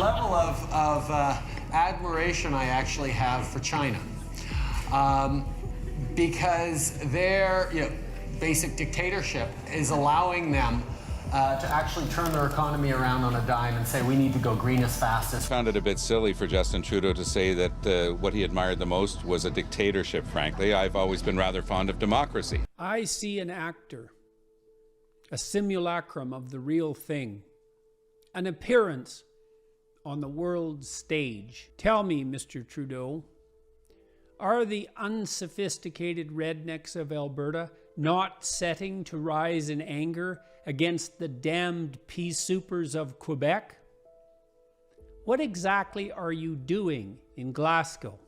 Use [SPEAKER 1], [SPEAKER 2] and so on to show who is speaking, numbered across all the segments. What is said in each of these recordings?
[SPEAKER 1] level of admiration I actually have for China. Because their basic dictatorship is allowing them to actually turn their economy around on a dime and say we need to go green as fast as.
[SPEAKER 2] I found it a bit silly for Justin Trudeau to say that what he admired the most was a dictatorship, frankly. I've always been rather fond of democracy.
[SPEAKER 3] I see an actor, a simulacrum of the real thing, an appearance on the world stage. Tell me, Mr. Trudeau, are the unsophisticated rednecks of Alberta not setting to rise in anger against the damned peace supers of Quebec? What exactly are you doing in Glasgow?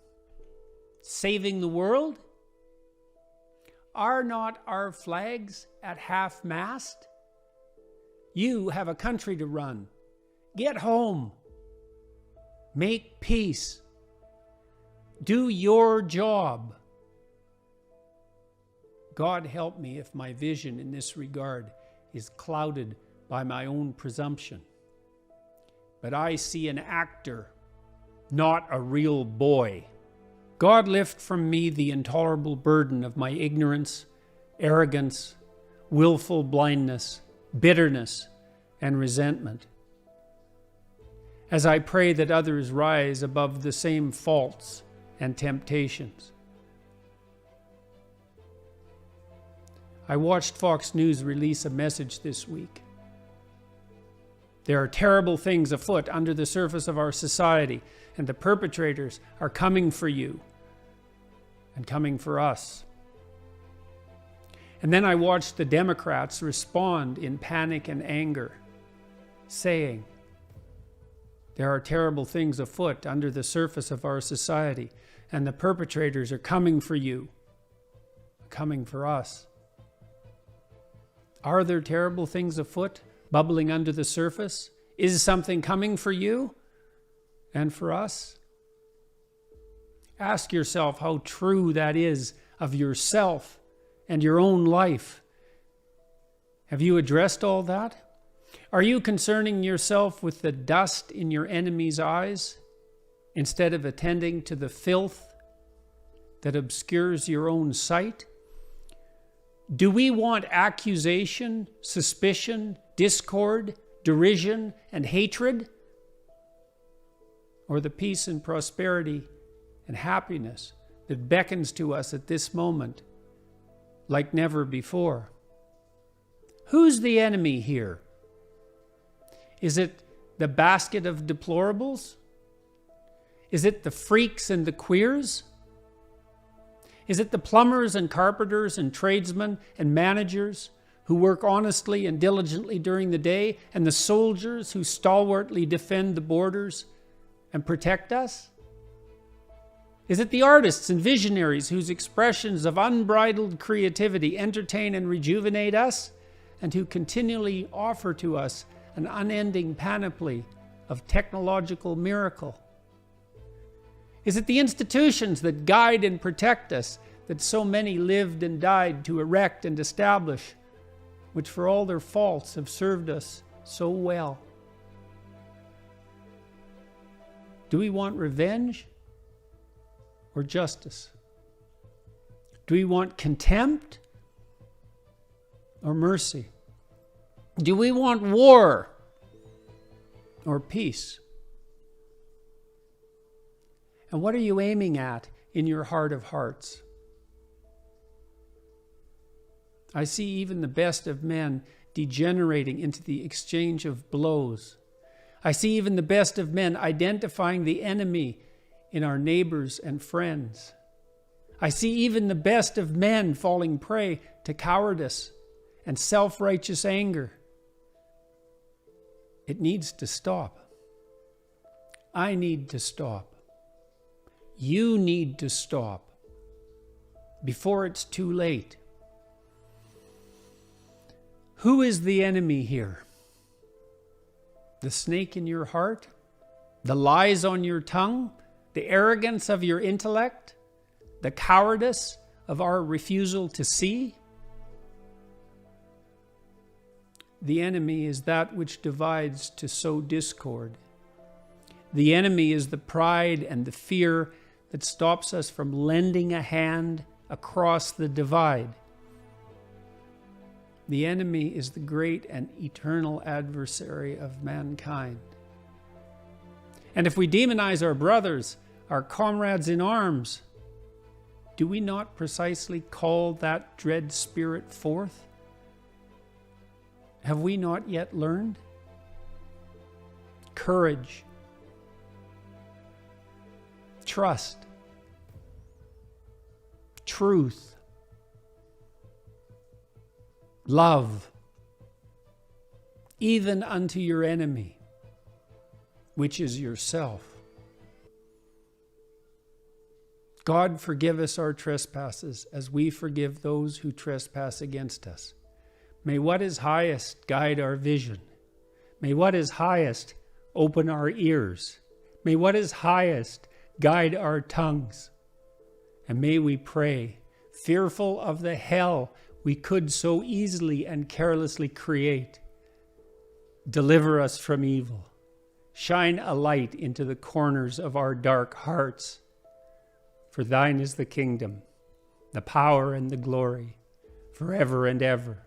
[SPEAKER 3] Saving the world? Are not our flags at half-mast? You have a country to run. Get home. Make peace. Do your job. God help me if my vision in this regard is clouded by my own presumption. But I see an actor, not a real boy. God lift from me the intolerable burden of my ignorance, arrogance, willful blindness, bitterness, and resentment. As I pray that others rise above the same faults and temptations. I watched Fox News release a message this week. There are terrible things afoot under the surface of our society, and the perpetrators are coming for you and coming for us. And then I watched the Democrats respond in panic and anger, saying, there are terrible things afoot under the surface of our society, and the perpetrators are coming for you, coming for us. Are there terrible things afoot, bubbling under the surface? Is something coming for you and for us? Ask yourself how true that is of yourself and your own life. Have you addressed all that? Are you concerning yourself with the dust in your enemy's eyes instead of attending to the filth that obscures your own sight? Do we want accusation, suspicion, discord, derision, and hatred? Or the peace and prosperity and happiness that beckons to us at this moment like never before? Who's the enemy here? Is it the basket of deplorables? Is it the freaks and the queers? Is it the plumbers and carpenters and tradesmen and managers who work honestly and diligently during the day, and the soldiers who stalwartly defend the borders and protect us? Is it the artists and visionaries whose expressions of unbridled creativity entertain and rejuvenate us, and who continually offer to us an unending panoply of technological miracle? Is it the institutions that guide and protect us, that so many lived and died to erect and establish, which for all their faults have served us so well? Do we want revenge or justice? Do we want contempt or mercy? Do we want war or peace? And what are you aiming at in your heart of hearts? I see even the best of men degenerating into the exchange of blows. I see even the best of men identifying the enemy in our neighbors and friends. I see even the best of men falling prey to cowardice and self-righteous anger. It needs to stop. I need to stop. You need to stop before it's too late. Who is the enemy here? The snake in your heart? The lies on your tongue? The arrogance of your intellect? The cowardice of our refusal to see? The enemy is that which divides to sow discord. The enemy is the pride and the fear that stops us from lending a hand across the divide. The enemy is the great and eternal adversary of mankind. And if we demonize our brothers, our comrades in arms, do we not precisely call that dread spirit forth? Have we not yet learned? Courage, trust, truth, love, even unto your enemy, which is yourself. God, forgive us our trespasses as we forgive those who trespass against us. May what is highest guide our vision. May what is highest open our ears. May what is highest guide our tongues. And may we pray, fearful of the hell we could so easily and carelessly create, deliver us from evil. Shine a light into the corners of our dark hearts. For thine is the kingdom, the power and the glory, forever and ever.